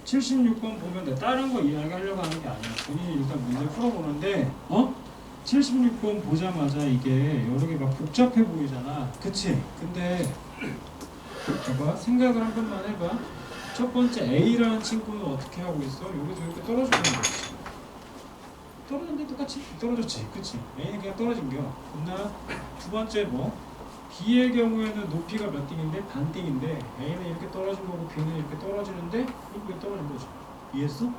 76번 보면 돼. 다른 거 이야기하려고 하는 게 아니야. 본인이 일단 문제 풀어보는데 76번 보자마자 이게 여러 개 막 복잡해 보이잖아. 그치? 근데 봐봐. 생각을 한 번만 해봐. 첫 번째 A라는 친구는 어떻게 하고 있어? 여기서 이렇게 떨어지는 거지. 떨어졌는데 똑같이 떨어졌지. 그치? A는 그냥 떨어진 겨. 그러나 두 번째 뭐? B의 경우에는 높이가 몇 띵인데? 반띵인데 A는 이렇게 떨어진 거고 B는 이렇게 떨어지는데 이렇게 떨어진 거죠. 이해했어?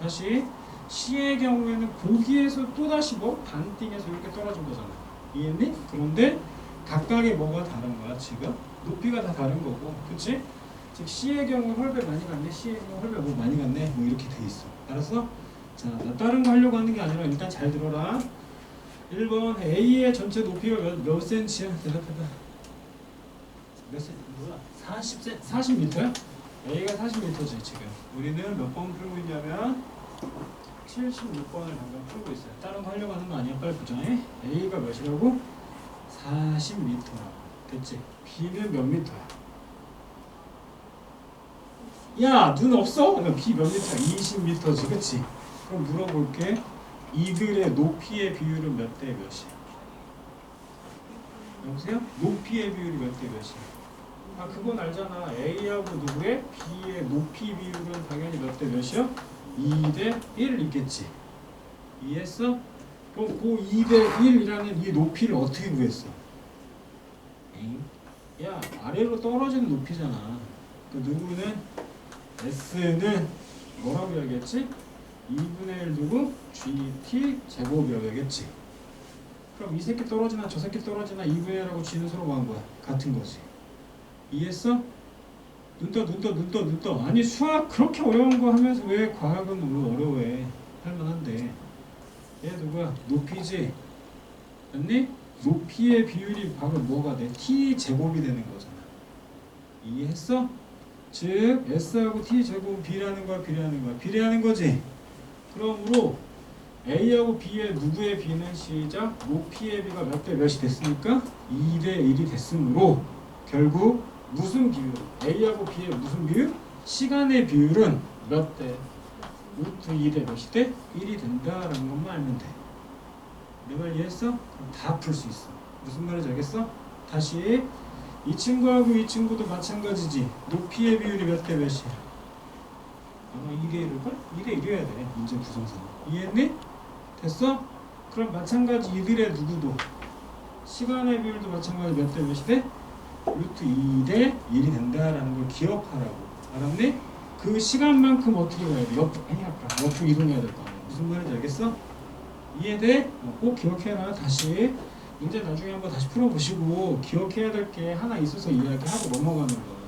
다시 C의 경우에는 거기에서 또다시 뭐? 반띵에서 이렇게 떨어진 거잖아. 이해했니? 그런데 각각의 뭐가 다른 거야 지금? 높이가 다 다른 거고. 그치? 즉 C의 경우 헐배 많이 갔네. C의 경우 헐배 뭐 많이 갔네. 뭐 이렇게 돼 있어. 알았어? 자, 나 다른 거 하려고 하는 게 아니라 일단 잘 들어라. 1번 A의 전체 높이가 몇 센치야? 대답해봐. 몇 센치? 뭐야? 40m야? A가 40m지 지금. 우리는 몇 번 풀고 있냐면 76번을 방금 풀고 있어요. 다른 거 하려고 하는 거 아니야? 빨리 보자. A가 몇이라고? 40m라고. 됐지? B는 몇 미터야? 야, 눈 없어? B 몇 미터야? 20m지, 그치? 그럼 물어볼게. 이들의 높이의 비율은 몇 대 몇이야? 여보세요? 높이의 비율이 몇 대 몇이야? 아, 그건 알잖아. A하고 누구의? B의 높이 비율은 당연히 몇 대 몇이야? 2대 1 있겠지. 이해했어? 그럼 그 2대 1이라는 이 높이를 어떻게 구했어? 야, 아래로 떨어지는 높이잖아. 그 누구는? S는 뭐라고 이야기했지? 2분의 1 누구? GT 제곱이라고 얘기했지. 그럼 이 새끼 떨어지나 저 새끼 떨어지나 2분의 1하고 G는 서로 뭐 한 거야? 같은 거지. 이해했어? 눈 떠. 아니 수학 그렇게 어려운 거 하면서 왜 과학은 어려워해? 할만한데. 얘 누구야? 높이지? 맞니? 높이의 비율이 바로 뭐가 돼? T 제곱이 되는 거잖아. 이해했어? 즉 S하고 T 제곱은 B라는 거야? B라는 거야? B라는 거지? 그러므로 A하고 B의 누구의 B는 시작 높이의 B가 몇 대 몇이 됐으니까 2대 1이 됐으므로 결국 무슨 비율? A하고 B의 무슨 비율? 시간의 비율은 몇 대? 루트 2대 몇이 돼? 1이 된다라는 것만 알면 돼. 내 말 이해했어? 그럼 다 풀 수 있어. 무슨 말인지 알겠어? 다시 이 친구하고 이 친구도 마찬가지지. 높이의 비율이 몇 대 몇이야? 아마 2대 1일걸? 2대 1이어야 돼. 문제 구성상. 이해했니? 됐어? 그럼 마찬가지 이들의 누구도 시간의 비율도 마찬가지 몇 대 몇이 돼? 루트 2대 1이 된다라는 걸 기억하라고. 알았니? 그 시간만큼 어떻게 가야 돼? 옆으로 이동해야 될 거 아니야. 무슨 말인지 알겠어? 이해돼? 꼭 기억해라. 다시 문제 나중에 한번 다시 풀어보시고 기억해야 될 게 하나 있어서 이야기하고 넘어가는 거야.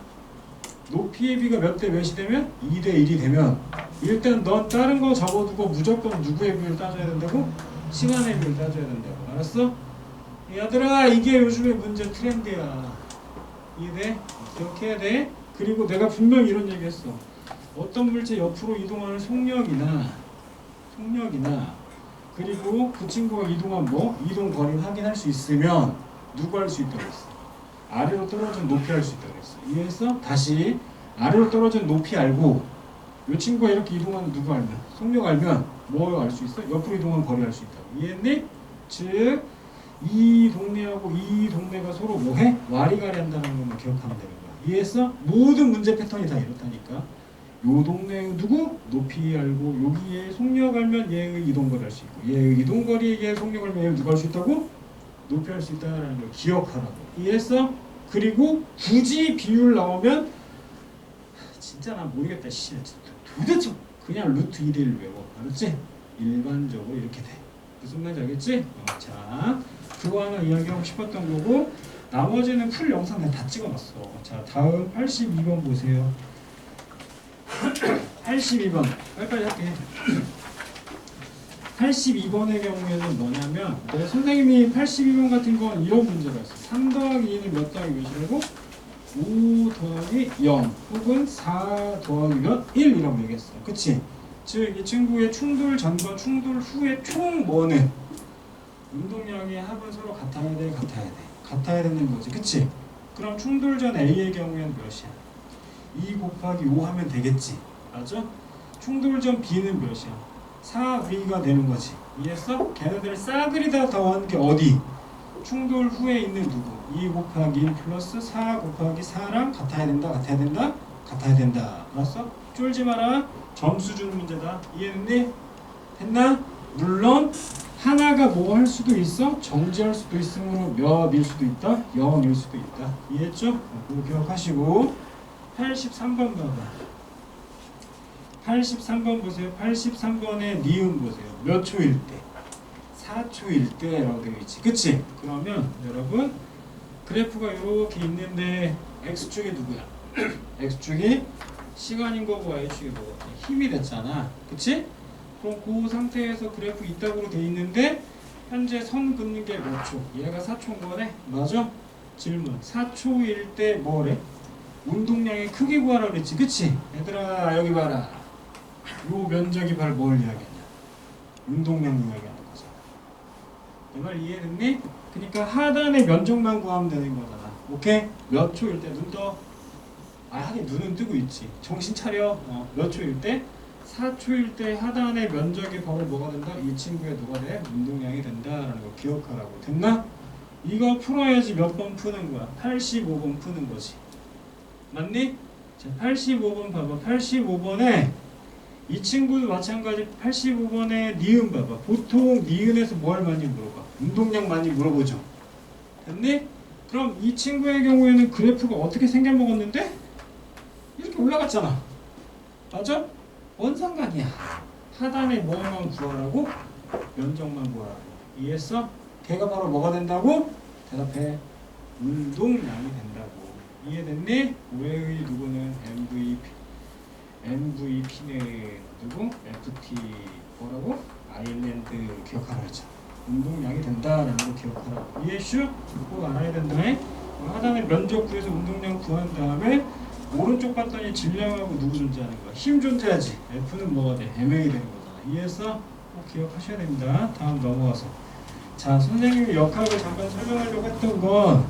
높이의 비가 몇 대 몇이 되면? 2대 1이 되면 일단 넌 다른 거 접어두고 무조건 누구의 비율 따져야 된다고? 시간의 비율 따져야 된다고. 알았어? 얘들아 이게 요즘의 문제 트렌드야. 이해돼? 기억해야 돼? 그리고 내가 분명히 이런 얘기 했어. 어떤 물체 옆으로 이동하는 속력이나 그리고 그 친구가 이동한 이동 거리를 확인할 수 있으면 누구 할 수 있다고 했어? 아래로 떨어진 높이 할 수 있다고 했어. 이해했어? 다시 아래로 떨어진 높이 알고 이 친구가 이렇게 이동하는 누구 알면? 속력 알면 뭐 알 수 있어? 옆으로 이동한 거리 알 수 있다고. 이해했니? 즉 이 동네하고 이 동네가 서로 뭐해? 와리가리 한다는 것만 기억하면 되는 거야. 이해했어? 모든 문제 패턴이 다 이렇다니까. 요 동네 누구? 높이 알고 여기에 속력 알면 얘의 이동거리 할 수 있고 얘의 이동거리에 얘의 속력 알면 얘를 누가 할 수 있다고? 높이 할 수 있다는 걸 기억하라고. 이해했어? 그리고 굳이 비율 나오면 진짜 난 모르겠다. 도대체 그냥 루트 2대 1 외워. 알았지? 일반적으로 이렇게 돼. 무슨 말인지 알겠지? 자, 그거 하나 이야기하고 싶었던 거고 나머지는 풀 영상 내가 다 찍어놨어. 자, 다음 82번 보세요. 82번 빨리빨리 할게. 82번의 경우에는 뭐냐면 선생님이 82번 같은 건 이런 문제가 있어. 3 더하기 2는 몇 더하기 몇이라고? 5 더하기 0 혹은 4 더하기 몇? 1 이라고 얘기했어. 그치? 즉 이 친구의 충돌 전과 충돌 후의 총 뭐는 운동량의 합은 서로 같아야 돼? 같아야 되는 거지. 그치? 그럼 충돌 전 A의 경우에는 몇이야? 2 곱하기 5 하면 되겠지. 맞아? 충돌점 B는 몇이야? 4V가 되는 거지. 이해했어? 걔네들 싸그리 다 더한 게 어디? 충돌 후에 있는 누구? 2 곱하기 1 플러스 4 곱하기 4랑 같아야 된다, 같아야 된다, 같아야 된다. 알았어? 쫄지 마라. 점수 주는 문제다. 이해했니? 됐나? 물론 하나가 뭐 할 수도 있어? 정지할 수도 있으므로 몇일 수도 있다, 0일 수도 있다. 이해했죠? 그거 기억하시고 83번 봐봐. 83번 보세요. 83번의 니은 보세요. 몇 초일 때? 4초일 때라고 되어 있지. 그치? 그러면 여러분 그래프가 이렇게 있는데 X축이 누구야? X축이 시간인 거고 Y축이 뭐고? 힘이 됐잖아. 그치? 그럼 그 상태에서 그래프 이따구로 돼 있는데 현재 선 긋는 게 몇 초? 얘가 4초인 거네? 맞아? 질문 4초일 때 뭐래? 운동량의 크기 구하라 그랬지. 그치? 얘들아 여기 봐라. 요 면적이 바로 뭘 이야기하냐? 운동량 이야기하는 거잖아. 내 말 이해됐니? 그러니까 하단의 면적만 구하면 되는 거잖아. 오케이? 몇 초일 때 눈 떠? 아 하긴 눈은 뜨고 있지. 정신 차려. 몇 초일 때? 4초일 때 하단의 면적이 바로 뭐가 된다? 이 친구의 누가 돼? 운동량이 된다라는 거 기억하라고. 됐나? 이거 풀어야지 몇 번 푸는 거야? 85번 푸는 거지. 맞니? 자, 85번 봐봐. 85번에 이 친구도 마찬가지. 85번에 니은 봐봐. 보통 니은에서 뭘 많이 물어봐? 운동량 많이 물어보죠. 됐니? 그럼 이 친구의 경우에는 그래프가 어떻게 생겨먹었는데? 이렇게 올라갔잖아. 맞아? 뭔 상관이야? 하단에 뭐만 구하라고? 면적만 구하라고. 이해했어? 걔가 바로 뭐가 된다고? 대답해. 운동량이 된다고. 이해됐니? 우회의 누구는 MVP는 누구? FT 뭐라고? 아일랜드 기억하라 그랬죠. 운동량이 된다라는 거 기억하라고. 이해슈? 꼭 알아야 된다. 하단에 면적 구해서 운동량 구한 다음에 오른쪽 봤더니 질량하고 누구 존재하는 거야? 힘 존재하지. F는 뭐가 돼? MA 되는 거잖아. 이해했어? 꼭 기억하셔야 됩니다. 다음 넘어가서. 자, 선생님이 역학을 잠깐 설명하려고 했던 건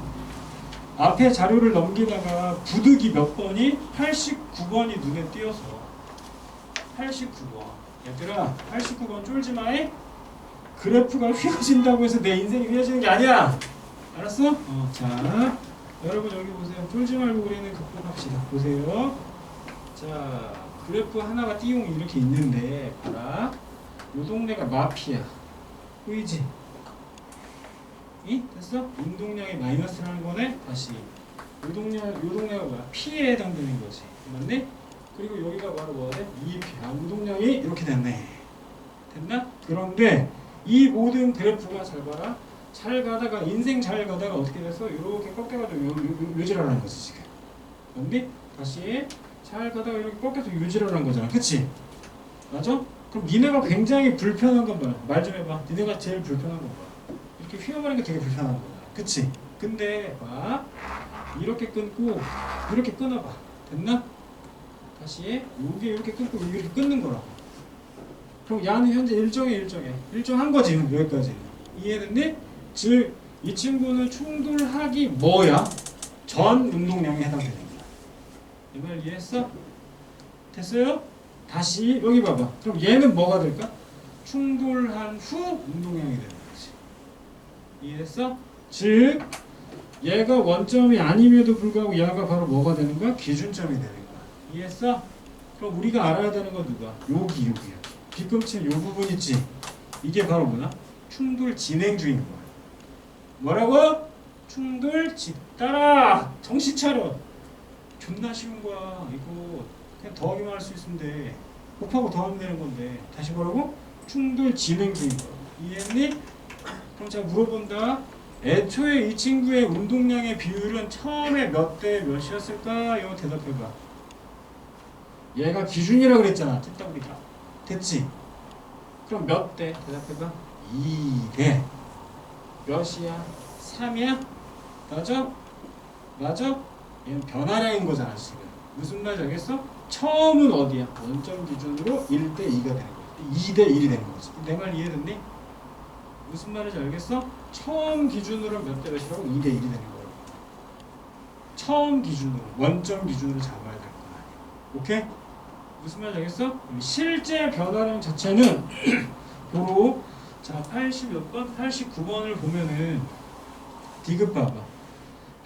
앞에 자료를 넘기다가 부득이 몇 번이 89번이 눈에 띄어서 89번. 얘들아, 89번 쫄지 마해. 그래프가 휘어진다고 해서 내 인생이 휘어지는 게 아니야. 알았어? 자. 여러분 여기 보세요. 쫄지 말고 우리는 극복합시다. 보세요. 자, 그래프 하나가 띠용 이렇게 있는데 봐라. 요 동네가 마피아. 보이지? 이? 됐어? 운동량이 마이너스라는 거네? 다시. 요 동네가 뭐야? P에 해당되는 거지. 맞네? 그리고 여기가 바로 뭐가 돼? 2P. 아, 운동량이 이렇게 됐네. 됐나? 그런데 이 모든 그래프가 잘 봐라. 잘 가다가 인생 잘 가다가 어떻게 돼서 이렇게 꺾여가지고 요지랄하는 거지 지금. 맞니? 다시 잘 가다가 이렇게 꺾여서 요지랄하는 거잖아. 그치? 맞아? 그럼 니네가 굉장히 불편한 건 뭐야? 말 좀 해봐. 니네가 제일 불편한 건 뭐야? 이렇게 휘어버리는 게 되게 불편한 거야. 그치? 근데 봐. 이렇게 끊고 이렇게 끊어봐. 됐나? 다시 여기 이렇게 끊고 이렇게 끊는 거라고. 그럼 야는 현재 일정한 거지. 여기까지. 이해됐니? 즉, 이 친구는 충돌하기 뭐야? 전 운동량에 해당되는 거야. 이 말 이해했어? 됐어요? 다시 여기 봐봐. 그럼 얘는 뭐가 될까? 충돌한 후 운동량이 되는 거지. 이해했어? 즉, 얘가 원점이 아님에도 불구하고 얘가 바로 뭐가 되는 거야? 기준점이 되는 거야. 이해했어? 그럼 우리가 알아야 되는 건 누가? 여기야. 뒤꿈치 요 부분 있지? 이게 바로 뭐냐? 충돌 진행 중인 거야. 뭐라고? 충돌 따라 정신 차려. 존나 쉬운 거야. 이거 그냥 더하기만 할 수 있으면 돼. 곱하고 더하면 되는 건데. 다시 뭐라고? 충돌 진행 중인 거야. 이해했니? 그럼 제가 물어본다. 애초에 이 친구의 운동량의 비율은 처음에 몇 대 몇이었을까요? 대답해봐. 얘가 기준이라고 그랬잖아. 쨌다우리가. 됐지? 그럼 몇 대? 대답해봐. 2대. 몇이야? 3이야? 맞아? 얘는 변화량인 거잖아 지금. 무슨 말인지 알겠어? 처음은 어디야? 원점 기준으로 1대 2가 되는 거야. 2대 1이 되는 거지. 내 말 이해됐니? 무슨 말인지 알겠어? 처음 기준으로 몇 대 몇이라고? 2대 1이 되는 거야. 처음 기준으로, 원점 기준으로 잡아야 될 거야. 오케이? 무슨 말인지 알겠어? 실제 변화량 자체는 도로 자 80 몇 번? 89번을 보면은 디귿 봐봐.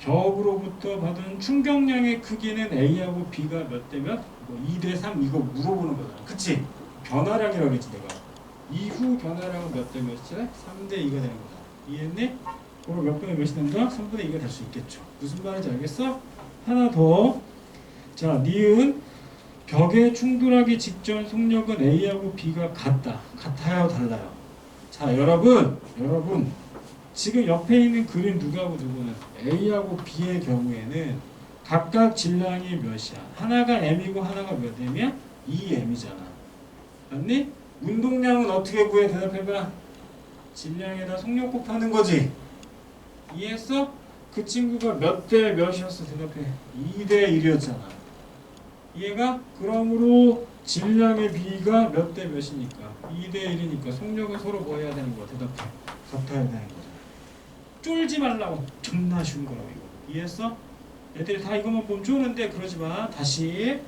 벽으로부터 받은 충격량의 크기는 A하고 B가 몇 대 몇? 2대 3 이거 물어보는 거잖아. 그치? 변화량이라고 했지 내가. 이후 변화량은 몇 대 몇이지? 3대 2가 되는 거다. 이해했니? 그럼 몇 분의 몇이 된다? 3분의 2가 될 수 있겠죠. 무슨 말인지 알겠어? 하나 더. 자, 니은 벽에 충돌하기 직전 속력은 A하고 B가 같아요, 달라요? 자, 여러분 지금 옆에 있는 그림 누구하고 누구는 A하고 B의 경우에는 각각 질량이 몇이야? 하나가 M이고 하나가 몇 M이야? 2M이잖아. 맞니? 운동량은 어떻게 구해? 대답해봐. 질량에다 속력 곱하는 거지. 이해했어? 그 친구가 몇 대 몇이었어? 대답해. 2대 1이었잖아. 이해가? 그러므로 질량의 비가 몇 대 몇이니까? 2대 1이니까 속력은 서로 뭐 해야 되는 거야? 대답해. 같아야 되는 거잖아. 쫄지 말라고. 존나 쉬운 거라고 이거. 이해했어? 애들이 다 이것만 보면 쪼는데 그러지 마. 다시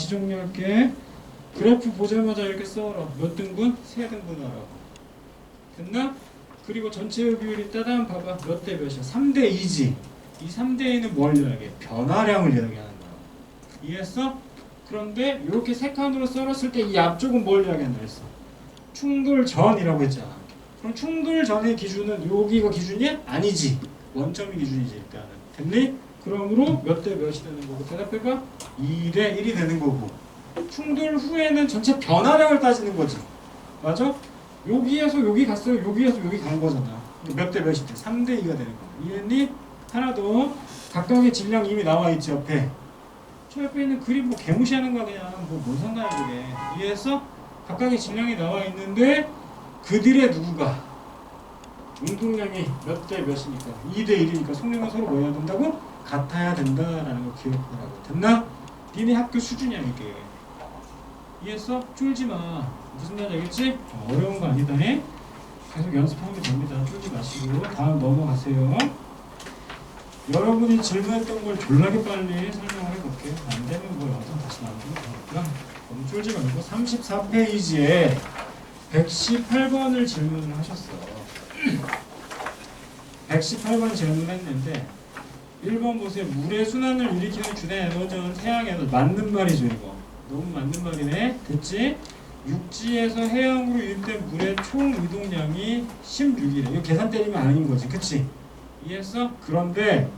정리할게. 그래프 보자마자 이렇게 써라. 몇 등분? 3등분 하라고. 됐나? 그리고 전체의 비율이 따단 봐봐. 몇 대 몇이야? 3대 2지. 이 3대 2는 뭘 이야기해? 변화량을 이야기하는 거야. 이해했어? 그런데 이렇게 세 칸으로 썰었을 때 이 앞쪽은 뭘 이야기한다 했어? 충돌 전이라고 했잖아. 그럼 충돌 전의 기준은 여기가 기준이야? 아니지. 원점이 기준이지 일단은. 됐니? 그러므로 몇 대 몇이 되는 거고 대답해봐. 2대 1이 되는 거고 충돌 후에는 전체 변화량을 따지는 거지. 맞아? 여기에서 여기 갔어요. 여기에서 여기 간 거잖아. 몇 대 몇이 돼? 3대 2가 되는 거야. 이해했니? 하나 더. 각각의 질량 이미 나와 있지 옆에. 저 옆에 있는 그림 뭐 개무시하는 거야 그냥. 뭔 상관이야 그게. 이해했어? 각각의 질량이 나와 있는데 그들의 누구가 운동량이 몇 대 몇이니까 2대 1이니까 속력은 서로 뭐 해야 된다고? 같아야 된다라는 거 기억하라고. 됐나? 니네 학교 수준이야 이게. 이해했어? 쫄지 마. 무슨 말인지 알겠지? 어려운 거 아니다. 계속 연습하면 됩니다. 쫄지 마시고 다음 넘어가세요. 여러분이 질문했던 걸 졸라게 빨리 설명을 해볼게요. 안 되면 뭐 영상 다시 만들면 되니까 너무 쫄지 말고 34페이지에 118번을 질문을 하셨어. 118번 질문했는데 1번 보세요. 물의 순환을 일으키는 주된 에너지는 태양에서 맞는 말이죠 이거. 너무 맞는 말이네. 됐지? 육지에서 해양으로 유입된 물의 총 이동량이 16이래. 이거 계산 때리면 아닌 거지. 그치? 이해했어? 그런데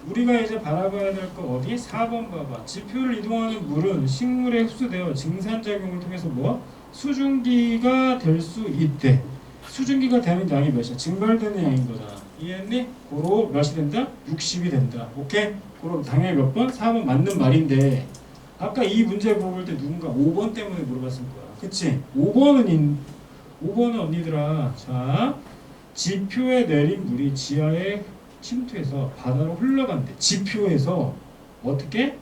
우리가 이제 바라봐야 될 거 어디? 4번 봐봐. 지표를 이동하는 물은 식물에 흡수되어 증산작용을 통해서 뭐? 수증기가 될 수 있대. 수증기가 되는 양이 몇이야? 증발되는 양인 거잖아. 이해했니? 고로 몇이 된다? 60이 된다. 오케이? 그럼 당연히 몇 번? 4번 맞는 말인데 아까 이 문제 물어볼 때 누군가 5번 때문에 물어봤을 거야. 그치? 5번은 언니들아. 자, 지표에 내린 물이 지하에 침투해서 바다로 흘러간대. 지표에서 어떻게?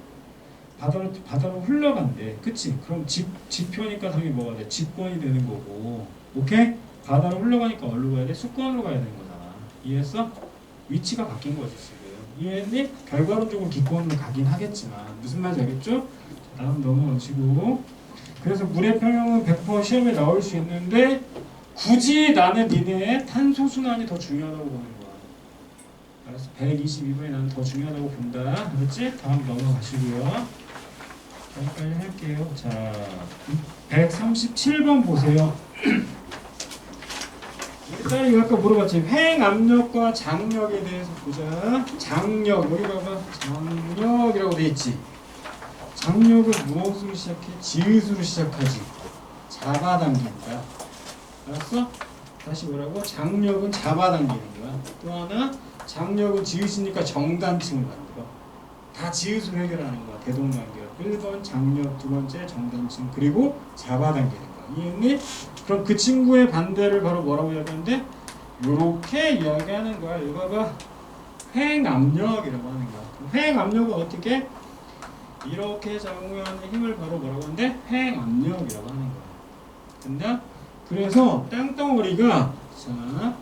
바다로 흘러간대. 그치? 그럼 지표니까 당연히 뭐가 돼? 직권이 되는 거고. 오케이? 바다로 흘러가니까 어디로 가야 돼? 수권으로 가야 되는 거잖아. 이해했어? 위치가 바뀐 거지 지금. 이해했니? 결과론적으로 기권으로 가긴 하겠지만 무슨 말인지 알겠죠? 다음 넘어가시고. 그래서 물의 평형은 100% 시험에 나올 수 있는데 굳이 나는 니네 탄소순환이 더 중요하다고 보는 거야. 알았어? 122번이 나는 더 중요하다고 본다. 그렇지? 다음 넘어가시고요. 빨리 할게요. 자, 137번 보세요. 일단 이거 아까 물어봤지. 횡압력과 장력에 대해서 보자. 장력, 여기 봐봐. 장력이라고 돼 있지. 장력은 무엇으로 시작해? 지읒으로 시작하지. 잡아당긴다. 알았어? 다시 뭐라고? 장력은 잡아당기는 거야. 또 하나, 장력은 지읒이니까 정단층을 만들어. 다 지읒으로 해결하는 거야. 대동관계로. 1번 장력, 두 번째 정단층, 그리고 잡아당기는 거야. 이해했니? 그럼 그 친구의 반대를 바로 뭐라고 이야기하는데? 요렇게 이야기하는 거야. 이거 봐봐. 횡압력이라고 하는 거야. 횡압력은 어떻게? 이렇게 작용하는 힘을 바로 뭐라고 하는데? 횡압력이라고 하는 거야. 됐나? 그래서 땅덩어리가, 자,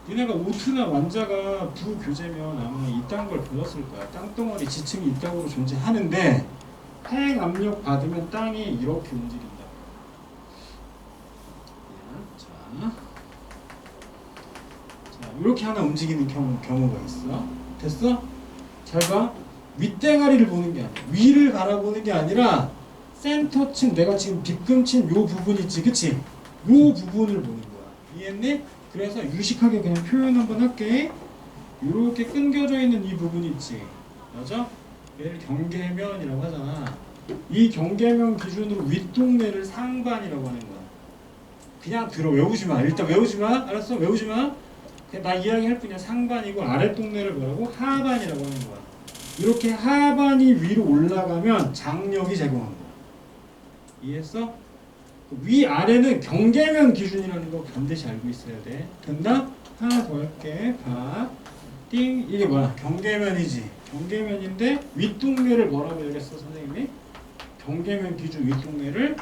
니네가 오트나 완자가 부교재면 아마 이딴 걸 배웠을 거야. 땅덩어리 지층이 있다고 존재하는데 핵 압력 받으면 땅이 이렇게 움직인다. 자, 이렇게 하나 움직이는 경우가 있어. 됐어? 잘 봐. 윗대가리를 보는 게 아니야. 위를 바라보는 게 아니라 센터층, 내가 지금 빗금친 요 부분 있지, 그치? 요 부분을 보는 거야. 이해했니? 그래서 유식하게 그냥 표현 한번 할게. 이렇게 끊겨져 있는 이 부분 있지, 맞아? 얘를 경계면이라고 하잖아. 이 경계면 기준으로 윗동네를 상반이라고 하는 거야. 그냥 외우지 마. 일단 외우지 마. 알았어? 외우지 마. 그냥 나 이야기할 뿐이야. 상반이고 아랫동네를 뭐라고? 하반이라고 하는 거야. 이렇게 하반이 위로 올라가면 장력이 제공한 거야. 이해했어? 위아래는 경계면 기준이라는 거 반드시 알고 있어야 돼. 됐나? 하나 더 할게. 봐. 띵. 이게 뭐야? 경계면이지. 경계면인데 윗동네를 뭐라고 얘기했어, 선생님이? 경계면 기준 윗동네를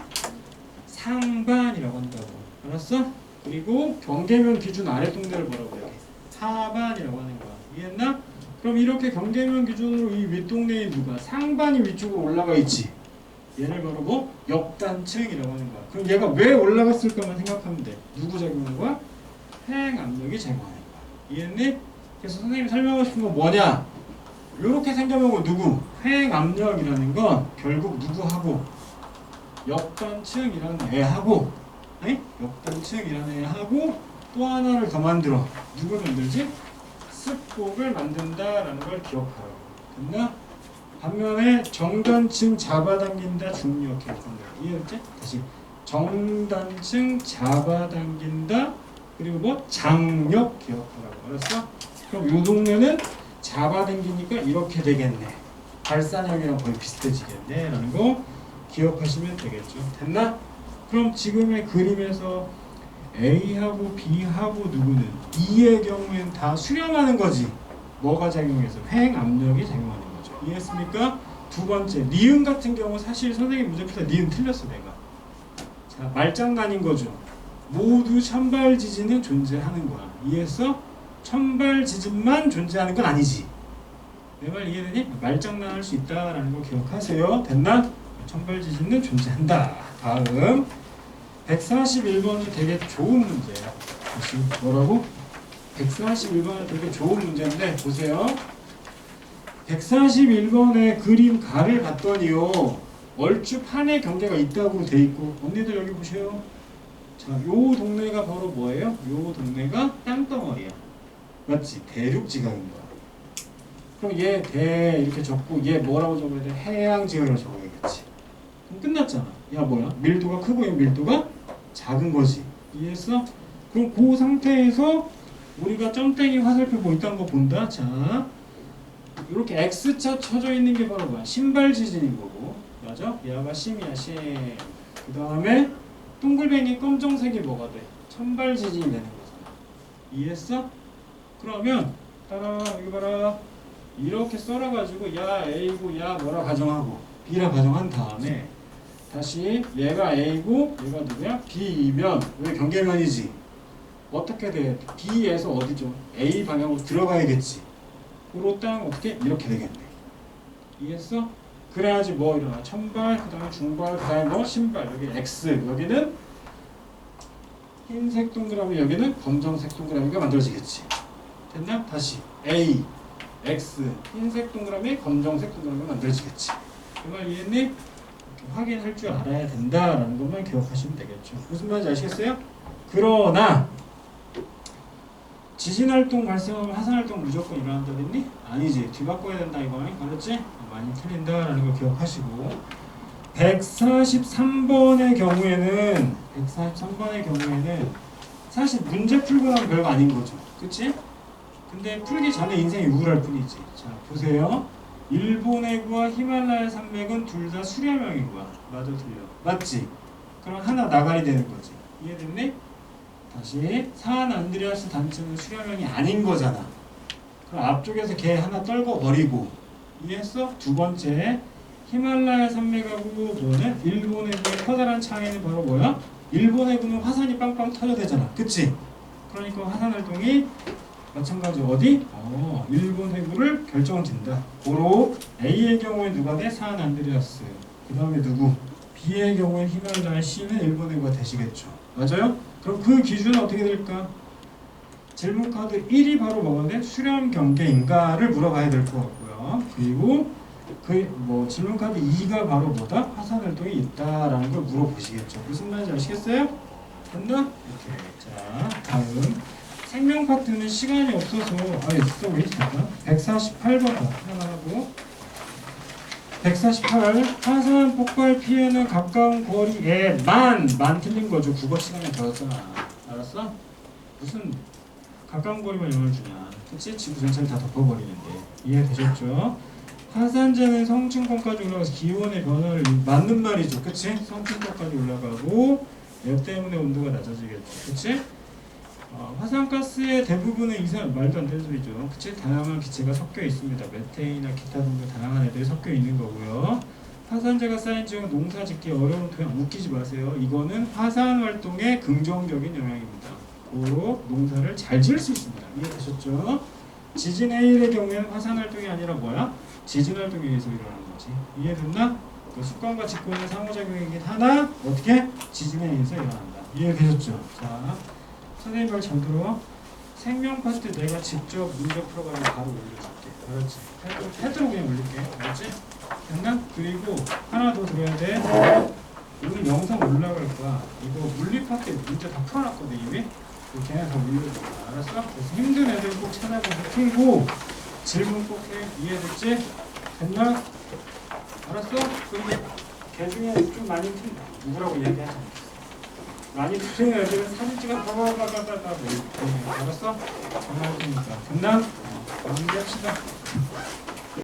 상반이라고 한다고. 알았어? 그리고 경계면 기준 아랫동네를 뭐라고 얘기해? 하반이라고 하는 거야. 이해했나? 그럼 이렇게 경계면 기준으로 이 윗동네에 누가? 상반이 위쪽으로 올라가 있지. 얘를 바로 뭐? 역단층이라고 하는 거야. 그럼 얘가 왜 올라갔을까만 생각하면 돼. 누구 작용하는 거야? 핵 압력이 작용하는 거야. 이해했니? 그래서 선생님이 설명하고 싶은 건 뭐냐? 이렇게 생겨보고 누구? 핵 압력이라는 건 결국 누구하고? 역단층이라는 애하고, 에? 역단층이라는 애하고 또 하나를 더 만들어. 누굴 만들지? 습곡을 만든다라는 걸 기억하라고. 됐나? 반면에 정단층 잡아당긴다 중력 기억한다. 이해했지? 다시 정단층 잡아당긴다 그리고 뭐 장력 기억하라고. 알았어? 그럼 이 동네는 잡아당기니까 이렇게 되겠네. 발산형이랑 거의 비슷해지겠네 라는 거 기억하시면 되겠죠. 됐나? 그럼 지금의 그림에서 A하고 B하고 누구는 E의 경우에는 다 수렴하는 거지. 뭐가 작용해서? 핵 압력이 작용하는 거죠. 이해했습니까? 두 번째, 니은 같은 경우 사실 선생님 문제 풀 때 니은 틀렸어 내가. 자, 말장난인 거죠. 모두 천발 지진은 존재하는 거야. 이해했어? 천발 지진만 존재하는 건 아니지. 내 말 이해되니? 말장난할 수 있다라는 거 기억하세요. 됐나? 천발 지진은 존재한다. 다음 141번은 되게 좋은 문제야. 다시 뭐라고? 141번은 되게 좋은 문제인데 보세요. 141번의 그림 가를 봤더니요. 얼추 판의 경계가 있다고 돼 있고 언니들 여기 보세요. 자, 요 동네가 바로 뭐예요? 요 동네가 땅덩어리야. 맞지? 대륙지각인 거야. 그럼 얘 대 이렇게 적고 얘 뭐라고 적어야 돼? 해양지각이라고 적어야겠지. 그럼 끝났잖아. 야 뭐야? 밀도가 크고 얘 밀도가 작은 거지. 이해했어? 그럼 그 상태에서 우리가 점땡이 화살표 뭐 있다는 거 본다. 자, 이렇게 X자 쳐져 있는 게 바로 뭐야? 신발 지진인 거고. 맞아? 얘가 심이야, 심. 그 다음에 동글뱅이 검정색이 뭐가 돼? 천발 지진이 되는 거잖아. 이해했어? 그러면 따라 여기 봐라. 이렇게 썰어가지고 야 A고 야 뭐라 가정하고 B라 가정한 다음에 다시 얘가 A고 얘가 누구야? B이면 왜 경계면이지? 어떻게 돼? B에서 어디죠? A 방향으로 들어가야겠지. 그로 땅 어떻게? 이렇게 되겠네. 이해했어? 그래야지 뭐 일어나? 천발, 그 다음에 중발, 그 다음에 뭐 신발. 여기 X, 여기는 흰색 동그라미, 여기는 검정색 동그라미가 만들어지겠지. 됐나? 다시 A, X, 흰색 동그라미, 검정색 동그라미가 만들어지겠지. 그 말 이해했니? 이렇게 확인할 줄 알아야 된다라는 것만 기억하시면 되겠죠. 무슨 말인지 아시겠어요? 그러나 지진활동 발생하면 화산활동 무조건 일어난다고 했니? 아니지. 뒤바꿔야 된다 이거. 알았지? 많이 틀린다라는 걸 기억하시고 143번의 경우에는 사실 문제 풀고 나면 별거 아닌 거죠. 그치? 근데 풀기 전에 인생이 우울할 뿐이지. 자, 보세요. 일본해구와 히말라야 산맥은 둘 다 수렴형인 거야. 맞아, 틀려. 맞지? 그럼 하나 나가리 되는 거지. 이해됐니? 다시 산 안드레아스 단층은 수렴형이 아닌 거잖아. 그럼 앞쪽에서 걔 하나 떨궈 버리고. 이해했어? 두 번째, 히말라야 산맥하고 뭐는 일본 해구의 커다란 창에는 바로 뭐야? 일본 해구는 화산이 빵빵 터져대잖아. 그치? 그러니까 화산 활동이 마찬가지 어디? 일본 해구를 결정짓는다. 고로 A의 경우에 누가 돼? 산 안드레아스. 그 다음에 누구? B의 경우에 힘을 다한 C는 1분의 9가 되시겠죠. 맞아요? 그럼 그 기준은 어떻게 될까? 질문 카드 1이 바로 뭐건데 수렴 경계인가를 물어봐야 될 것 같고요. 그리고 그 질문 카드 2가 바로 뭐다? 화산 활동이 있다라는 걸 물어보시겠죠. 무슨 말인지 아시겠어요? 됐나? 이렇게. 자, 다음 생명 파트는 시간이 없어서 있어 우리 잠깐 148번 하나 하고 148 화산 폭발 피해는 가까운 거리에만 틀린 거죠. 국어 시간에 배웠잖아. 알았어? 무슨 가까운 거리만 영향을 주냐. 그치? 지구 전체를 다 덮어버리는데. 이해되셨죠? 화산재는 성층권까지 올라가서 기온의 변화를 맞는 말이죠. 그치? 성층권까지 올라가고 열 때문에 온도가 낮아지겠죠. 그치? 화산가스의 대부분은 이상 말도 안 되는 소리죠. 그치? 다양한 기체가 섞여 있습니다. 메테인이나 기타 등등 다양한 애들이 섞여 있는 거고요. 화산재가 쌓인 지역은 농사 짓기 어려운 토양. 웃기지 마세요. 이거는 화산 활동의 긍정적인 영향입니다. 고로 농사를 잘 지을 수 있습니다. 이해되셨죠? 지진 해일의 경우에는 화산 활동이 아니라 뭐야? 지진 활동에 의해서 일어나는 거지. 이해됐나? 그 습관과 직권의 상호작용이긴 하나 어떻게? 지진에 의해서 일어난다. 이해되셨죠? 자, 선생님 말 잘 들어. 생명 파트 내가 직접 문제 풀어가지고 바로 올려줄게. 알았지? 패드로 그냥 올릴게. 알았지? 됐나? 그리고 하나 더 들어야 돼. 오늘 영상 올라갈 거야. 이거 물리 파트 문제 다 풀어놨거든 이미. 걔네 다 올려줘. 알았어? 그래서 힘든 애들 꼭 찾아보고 풀고 질문 꼭 해. 이해됐지? 됐나? 알았어? 그리고 걔 중에 좀 많이 틀린 누구라고 이야기하지 않겠어. 많이 틀린 애들은 사진 찍어 봐봐봐봐봐 알았어? 전화할 테니까. 됐나? 마무리합시다.